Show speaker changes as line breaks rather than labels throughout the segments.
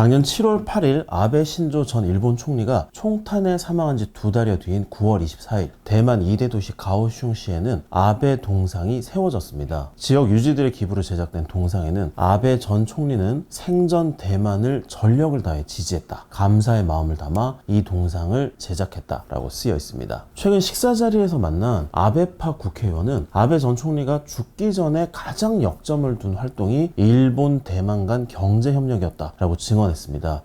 작년 7월 8일 아베 신조 전 일본 총리가 총탄에 사망한 지 2달여 뒤인 9월 24일 대만 2대 도시 가오슝시에는 아베 동상이 세워졌습니다. 지역 유지들의 기부로 제작된 동상에는 아베 전 총리는 생전 대만을 전력을 다해 지지했다, 감사의 마음을 담아 이 동상을 제작했다라고 쓰여 있습니다. 최근 식사 자리에서 만난 아베파 국회의원은 아베 전 총리가 죽기 전에 가장 역점을 둔 활동이 일본 대만 간 경제협력이었다라고 증언했습니다.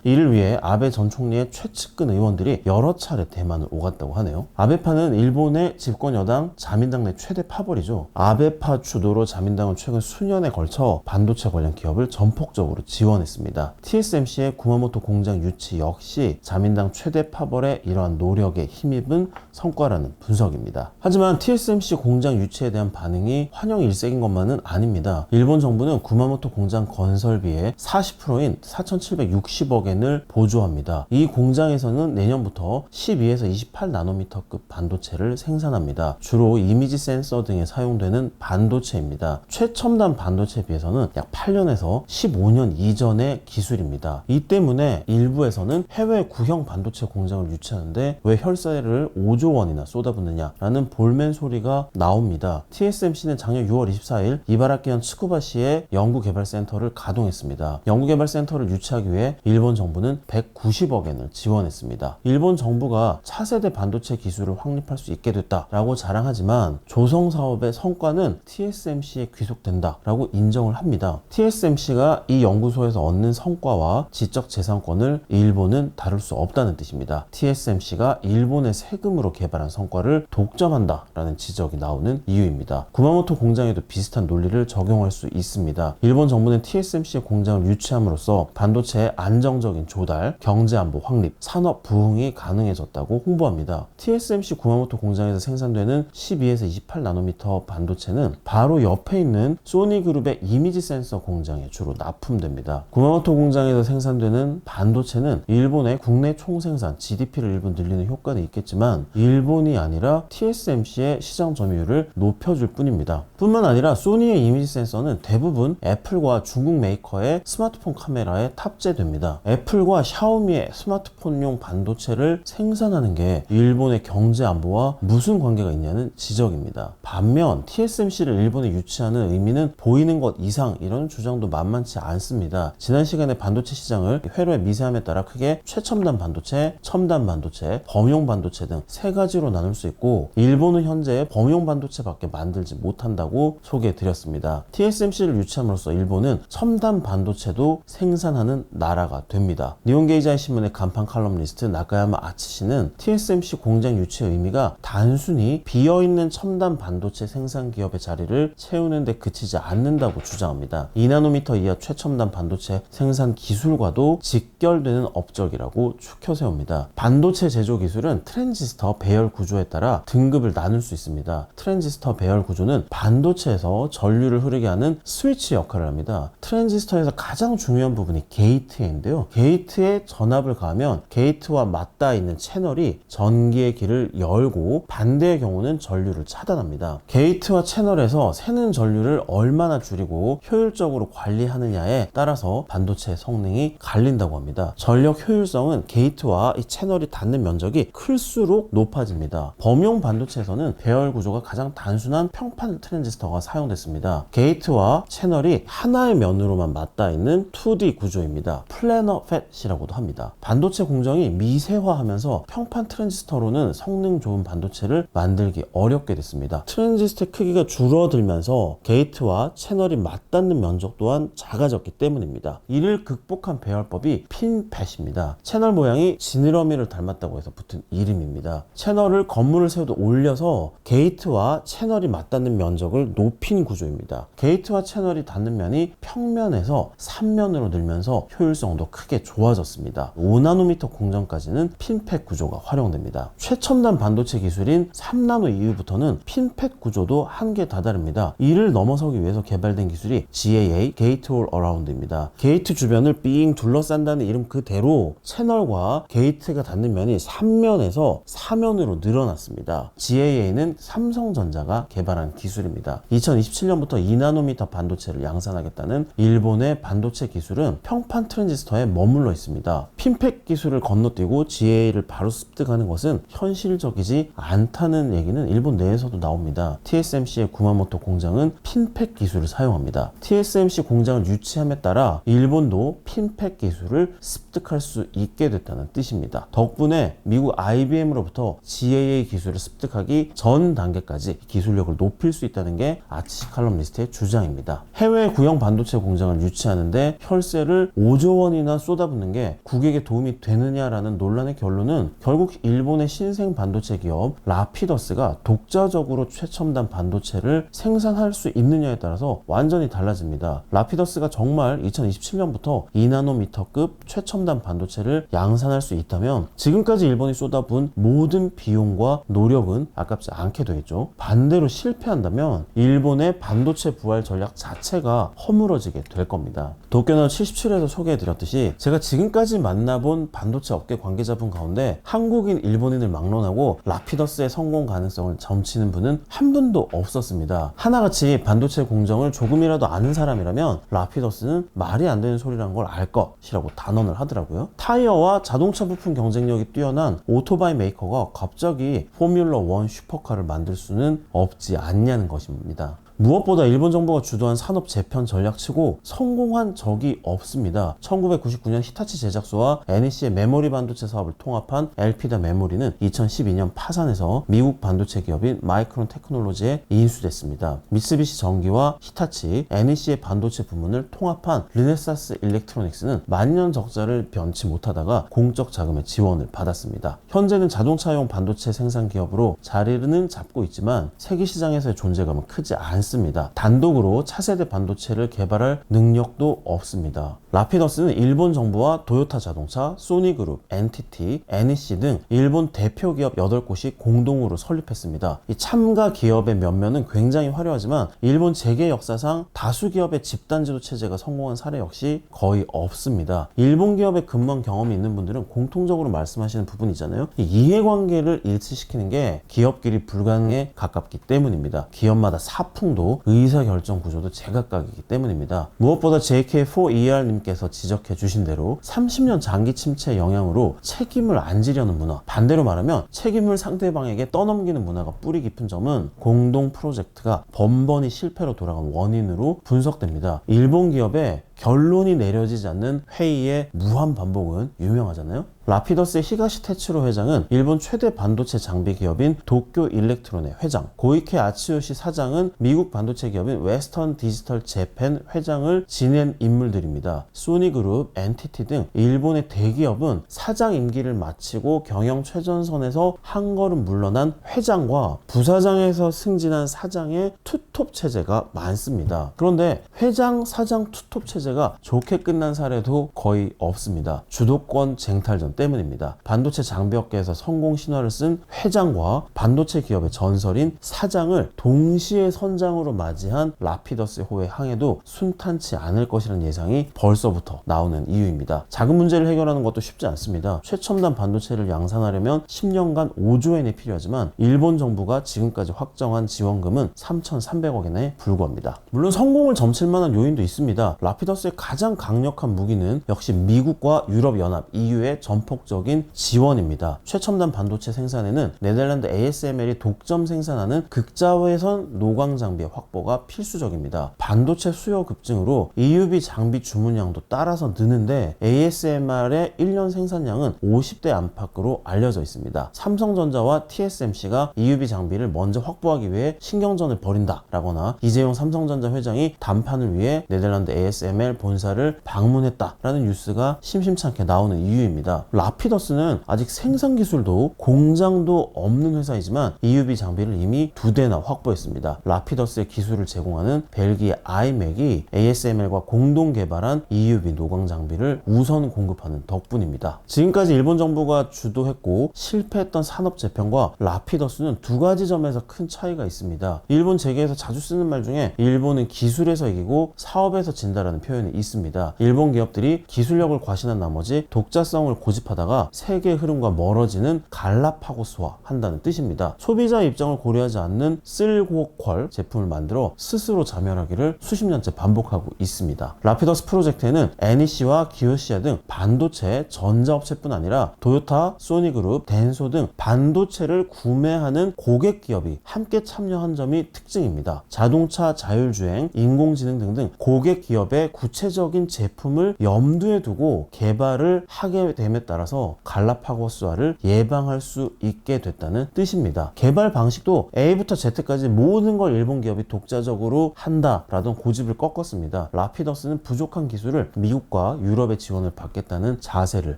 이를 위해 아베 전 총리의 최측근 의원들이 여러 차례 대만을 오갔다고 하네요. 아베파는 일본의 집권 여당 자민당 내 최대 파벌이죠. 아베파 주도로 자민당은 최근 수년에 걸쳐 반도체 관련 기업을 전폭적으로 지원했습니다. TSMC의 구마모토 공장 유치 역시 자민당 최대 파벌의 이러한 노력에 힘입은 성과라는 분석입니다. 하지만 TSMC 공장 유치에 대한 반응이 환영 일색인 것만은 아닙니다. 일본 정부는 구마모토 공장 건설비의 40%인 4,760억엔을 보조합니다. 이 공장에서는 내년부터 12에서 28나노미터급 반도체를 생산합니다. 주로 이미지 센서 등에 사용되는 반도체입니다. 최첨단 반도체에 비해서는 약 8년에서 15년 이전의 기술입니다. 이 때문에 일부에서는 해외 구형 반도체 공장을 유치하는데 왜 혈세를 5조 원이나 쏟아붓느냐라는 볼멘 소리가 나옵니다. TSMC는 작년 6월 24일 이바라키현 츠쿠바시의 연구개발센터를 가동했습니다. 연구개발센터를 유치하기 위해 일본 정부는 190억엔을 지원했습니다. 일본 정부가 차세대 반도체 기술을 확립할 수 있게 됐다라고 자랑하지만 조성 사업의 성과는 TSMC에 귀속된다라고 인정을 합니다. TSMC가 이 연구소에서 얻는 성과와 지적 재산권을 일본은 다룰 수 없다는 뜻입니다. TSMC가 일본의 세금으로 개발한 성과를 독점한다라는 지적이 나오는 이유입니다. 구마모토 공장에도 비슷한 논리를 적용할 수 있습니다. 일본 정부는 TSMC의 공장을 유치함으로써 반도체의 안정적인 조달, 경제안보 확립, 산업 부흥이 가능해졌다고 홍보합니다. TSMC 구마모토 공장에서 생산되는 12에서 28나노미터 반도체는 바로 옆에 있는 소니그룹의 이미지 센서 공장에 주로 납품됩니다. 구마모토 공장에서 생산되는 반도체는 일본의 국내 총생산 GDP를 일부 늘리는 효과는 있겠지만 일본이 아니라 TSMC의 시장 점유율을 높여줄 뿐입니다. 뿐만 아니라 소니의 이미지 센서는 대부분 애플과 중국 메이커의 스마트폰 카메라에 탑재됩니다. 애플과 샤오미의 스마트폰용 반도체를 생산하는 게 일본의 경제 안보와 무슨 관계가 있냐는 지적입니다. 반면 TSMC를 일본에 유치하는 의미는 보이는 것 이상 이런 주장도 만만치 않습니다. 지난 시간에 반도체 시장을 회로의 미세함에 따라 크게 최첨단 반도체, 첨단 반도체, 범용 반도체 등 세 가지로 나눌 수 있고 일본은 현재 범용 반도체밖에 만들지 못한다고 소개해드렸습니다. TSMC를 유치함으로써 일본은 첨단 반도체도 생산하는 나라가 됩니다. 니혼게이자이 신문의 간판 칼럼니스트 나카야마 아치씨는 TSMC 공장 유치의 의미가 단순히 비어있는 첨단 반도체 생산 기업의 자리를 채우는 데 그치지 않는다고 주장합니다. 2나노미터 이하 최첨단 반도체 생산 기술과도 직결되는 업적이라고 추켜 세웁니다. 반도체 제조 기술은 트랜지스터 배열 구조에 따라 등급을 나눌 수 있습니다. 트랜지스터 배열 구조는 반도체에서 전류를 흐르게 하는 스위치 역할을 합니다. 트랜지스터에서 가장 중요한 부분이 게이트인데요. 게이트에 전압을 가하면 게이트와 맞닿아 있는 채널이 전기의 길을 열고 반대의 경우는 전류를 차단합니다. 게이트와 채널에서 새는 전류를 얼마나 줄이고 효율적으로 관리하느냐에 따라서 반도체의 성능이 갈린다고 합니다. 전력 효율성은 게이트와 이 채널이 닿는 면적이 클수록 높아집니다. 범용 반도체에서는 배열 구조가 가장 단순한 평판 트랜지스터가 사용됐습니다. 게이트와 채널이 하나의 면으로만 맞닿아 있는 2D 구조입니다. 플래너 팻이라고도 합니다. 반도체 공정이 미세화하면서 평판 트랜지스터로는 성능 좋은 반도체를 만들기 어렵게 됐습니다. 트랜지스터의 크기가 줄어들면서 게이트와 채널이 맞닿는 면적 또한 작아졌기 때문입니다. 이를 극복한 배열법이 핀팻입니다. 채널 모양이 지느러미를 닮았다고 해서 붙은 이름입니다. 채널을 건물을 세워도 올려서 게이트와 채널이 맞닿는 면적을 높인 구조입니다. 게이트와 채널이 닿는 면이 평면에서 3면으로 늘면서 효율성도 크게 좋아졌습니다. 5나노미터 공정까지는 핀팻 구조가 활용됩니다. 최첨단 반도체 기술인 3나노 이후부터는 핀팻 구조도 한계에 다다릅니다. 이를 넘어서기 위해서 개발된 기술이 GAA, 게이트 올 어라운드입니다. 게이트 주변을 삥 둘러싼다는 이름 그대로 채널과 게이트가 닿는 면이 3면에서 4면으로 늘어났습니다. GAA는 삼성전자가 개발한 기술입니다. 2027년부터 2나노미터 반도체를 양산하겠다는 일본의 반도체 기술은 평판 트랜지스터 트랜지스터에 머물러 있습니다. 핀팩 기술을 건너뛰고 GA를 바로 습득하는 것은 현실적이지 않다는 얘기는 일본 내에서도 나옵니다. TSMC의 구마모토 공장은 핀팩 기술을 사용합니다. TSMC 공장을 유치함에 따라 일본도 핀팩 기술을 습득할 수 있게 됐다는 뜻입니다. 덕분에 미국 IBM으로부터 GAA 기술을 습득하기 전 단계까지 기술력을 높일 수 있다는 게 아치시 칼럼니스트의 주장입니다. 해외 구형 반도체 공장을 유치하는데 혈세를 5조 원이나 쏟아붓는 게 국익에 도움이 되느냐라는 논란의 결론은 결국 일본의 신생 반도체 기업 라피더스가 독자적으로 최첨단 반도체를 생산할 수 있느냐에 따라서 완전히 달라집니다. 라피더스가 정말 2027년부터 2나노미터급 최첨단 반도체를 양산할 수 있다면 지금까지 일본이 쏟아부은 모든 비용과 노력은 아깝지 않게 되겠죠. 반대로 실패한다면 일본의 반도체 부활 전략 자체가 허물어지게 될 겁니다. 도쿄는 77에서 소개해드렸듯이 제가 지금까지 만나본 반도체 업계 관계자분 가운데 한국인, 일본인을 막론하고 라피더스의 성공 가능성을 점치는 분은 한 분도 없었습니다. 하나같이 반도체 공정을 조금이라도 아는 사람이라면 라피더스는 말이 안 되는 소리라는 걸 알 것이라고 단언을 하더라고요. 타이어와 자동차 부품 경쟁력이 뛰어난 오토바이 메이커가 갑자기 포뮬러 1 슈퍼카를 만들 수는 없지 않냐는 것입니다. 무엇보다 일본 정부가 주도한 산업 재편 전략치고 성공한 적이 없습니다. 1999년 히타치 제작소와 NEC의 메모리 반도체 사업을 통합한 엘피다 메모리는 2012년 파산해서 미국 반도체 기업인 마이크론 테크놀로지에 인수됐습니다. 미쓰비시 전기와 히타치, NEC의 반도체 부문을 통합한 르네사스 일렉트로닉스는 만년 적자를 변치 못하다가 공적 자금의 지원을 받았습니다. 현재는 자동차용 반도체 생산 기업으로 자리는 잡고 있지만 세계 시장에서의 존재감은 크지 않습니다. 단독으로 차세대 반도체를 개발할 능력도 없습니다. 라피더스는 일본 정부와 도요타 자동차, 소니그룹, NTT, NEC 등 일본 대표 기업 8곳이 공동으로 설립했습니다. 이 참가 기업의 면면은 굉장히 화려하지만 일본 재계 역사상 다수 기업의 집단지도 체제가 성공한 사례 역시 거의 없습니다. 일본 기업에 근무한 경험이 있는 분들은 공통적으로 말씀하시는 부분이잖아요. 이 이해관계를 일치시키는 게 기업끼리 불가능에 가깝기 때문입니다. 기업마다 사풍도 의사결정 구조도 제각각이기 때문입니다. 무엇보다 JK4ER님께서 지적해 주신 대로 30년 장기 침체의 영향으로 책임을 안 지려는 문화, 반대로 말하면 책임을 상대방에게 떠넘기는 문화가 뿌리 깊은 점은 공동 프로젝트가 번번이 실패로 돌아간 원인으로 분석됩니다. 일본 기업의 결론이 내려지지 않는 회의의 무한 반복은 유명하잖아요. 라피더스의 히가시 테츠로 회장은 일본 최대 반도체 장비 기업인 도쿄 일렉트론의 회장, 고이케 아츠요시 사장은 미국 반도체 기업인 웨스턴 디지털 재팬 회장을 지낸 인물들입니다. 소니그룹, NTT 등 일본의 대기업은 사장 임기를 마치고 경영 최전선에서 한 걸음 물러난 회장과 부사장에서 승진한 사장의 투톱 체제가 많습니다. 그런데 회장, 사장 투톱 체제가 좋게 끝난 사례도 거의 없습니다. 주도권 쟁탈전 때문입니다. 반도체 장비업계에서 성공 신화를 쓴 회장과 반도체 기업의 전설인 사장을 동시에 선장으로 맞이한 라피더스의 호의 항해도 순탄치 않을 것이라는 예상이 벌써부터 나오는 이유입니다. 작은 문제를 해결하는 것도 쉽지 않습니다. 최첨단 반도체를 양산하려면 10년간 5조 엔이 필요하지만 일본 정부가 지금까지 확정한 지원금은 3,300억 엔에 불과합니다. 물론 성공을 점칠 만한 요인도 있습니다. 라피더스의 가장 강력한 무기는 역시 미국과 유럽연합, EU의 전폭적인 지원입니다. 최첨단 반도체 생산에는 네덜란드 ASML이 독점 생산하는 극자외선 노광 장비의 확보가 필수적입니다. 반도체 수요 급증으로 EUV 장비 주문량도 따라서 느는데 ASML의 1년 생산량은 50대 안팎으로 알려져 있습니다. 삼성전자와 TSMC가 EUV 장비를 먼저 확보하기 위해 신경전을 벌인다라거나 이재용 삼성전자 회장이談판을 위해 네덜란드 ASML 본사를 방문했다라는 뉴스가 심심찮게 나오는 이유입니다. 라피더스는 아직 생산 기술도 공장도 없는 회사이지만 EUV 장비를 이미 2대나 확보했습니다. 라피더스의 기술을 제공하는 벨기에 아이맥이 ASML과 공동 개발한 EUV 노광 장비를 우선 공급하는 덕분입니다. 지금까지 일본 정부가 주도했고 실패했던 산업 재편과 라피더스는 두 가지 점에서 큰 차이가 있습니다. 일본 재계에서 자주 쓰는 말 중에 일본은 기술에서 이기고 사업에서 진다라는 표현이 표현이 있습니다. 일본 기업들이 기술력을 과신한 나머지 독자성을 고집하다가 세계 흐름과 멀어지는 갈라파고스화 한다는 뜻입니다. 소비자 입장을 고려하지 않는 쓸고퀄 제품을 만들어 스스로 자멸하기를 수십 년째 반복하고 있습니다. 라피더스 프로젝트에는 NEC와 기요시아 등 반도체 전자업체뿐 아니라 도요타, 소니그룹, 덴소 등 반도체를 구매하는 고객 기업이 함께 참여한 점이 특징입니다. 자동차 자율주행, 인공지능 등등 고객 기업의 구체적인 제품을 염두에 두고 개발을 하게 됨에 따라서 갈라파고스화를 예방할 수 있게 됐다는 뜻입니다. 개발 방식도 A부터 Z까지 모든 걸 일본 기업이 독자적으로 한다라던 고집을 꺾었습니다. 라피더스는 부족한 기술을 미국과 유럽의 지원을 받겠다는 자세를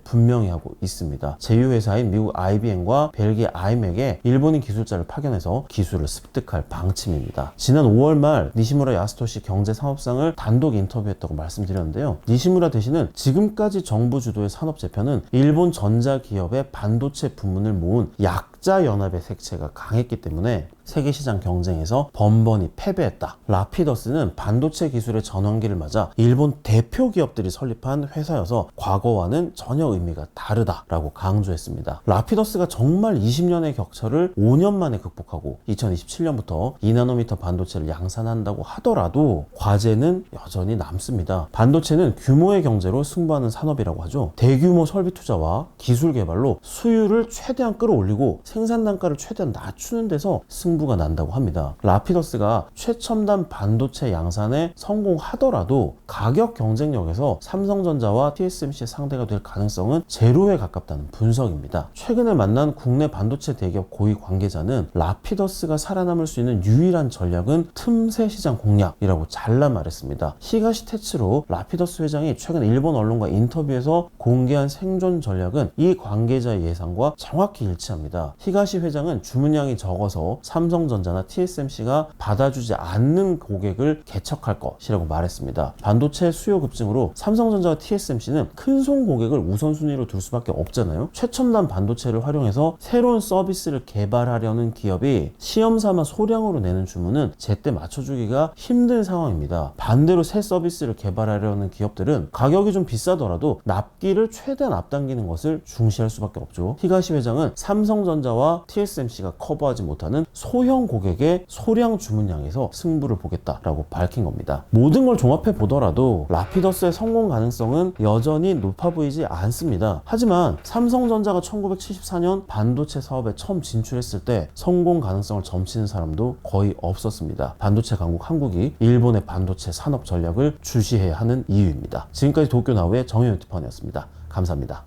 분명히 하고 있습니다. 제휴회사인 미국 IBM과 벨기에 아이맥에 일본인 기술자를 파견해서 기술을 습득할 방침입니다. 지난 5월 말 니시무라 야스토시 경제산업상을 단독 인터뷰했다고 말씀드렸는데요. 니시무라 대신은 지금까지 정부 주도의 산업 재편은 일본 전자기업의 반도체 부문을 모은 약자연합의 색채가 강했기 때문에 세계시장 경쟁에서 번번이 패배했다. 라피더스는 반도체 기술의 전환기를 맞아 일본 대표 기업들이 설립한 회사여서 과거와는 전혀 의미가 다르다라고 강조했습니다. 라피더스가 정말 20년의 격차를 5년 만에 극복하고 2027년부터 2나노미터 반도체를 양산한다고 하더라도 과제는 여전히 남습니다. 반도체는 규모의 경제로 승부하는 산업이라고 하죠. 대규모 설비 투자와 기술 개발로 수율을 최대한 끌어올리고 생산 단가를 최대한 낮추는 데서 승부가 난다고 합니다. 라피더스가 최첨단 반도체 양산에 성공하더라도 가격 경쟁력에서 삼성전자와 TSMC의 상대가 될 가능성은 제로에 가깝다는 분석입니다. 최근에 만난 국내 반도체 대기업 고위 관계자는 라피더스가 살아남을 수 있는 유일한 전략은 틈새 시장 공략이라고 잘라 말했습니다. 히가시테츠로 라피더스 회장이 최근 일본 언론과 인터뷰에서 공개한 생존 전략은 이 관계자의 예상과 정확히 일치합니다. 히가시 회장은 주문량이 적어서 삼성전자나 TSMC가 받아주지 않는 고객을 개척할 것이라고 말했습니다. 반도체 수요 급증으로 삼성전자와 TSMC는 큰손 고객을 우선순위로 둘 수밖에 없잖아요. 최첨단 반도체를 활용해서 새로운 서비스를 개발하려는 기업이 시험삼아 소량으로 내는 주문은 제때 맞춰주기가 힘든 상황입니다. 반대로 새 서비스를 개발하려는 기업들은 가격이 좀 비싸더라도 납기를 최대한 앞당기는 것을 중시할 수밖에 없죠. 히가시 회장은 삼성전자와 TSMC가 커버하지 못하는 소형 고객의 소량 주문량에서 승부를 보겠다라고 밝힌 겁니다. 모든 걸 종합해 보더라도 라피더스의 성공 가능성은 여전히 높아 보이지 않습니다. 하지만 삼성전자가 1974년 반도체 사업에 처음 진출했을 때 성공 가능성을 점치는 사람도 거의 없었습니다. 반도체 강국 한국이 일본의 반도체 산업 전략을 주시해야 하는 이유입니다. 지금까지 도쿄나우의 정현 유튜버였습니다. 감사합니다.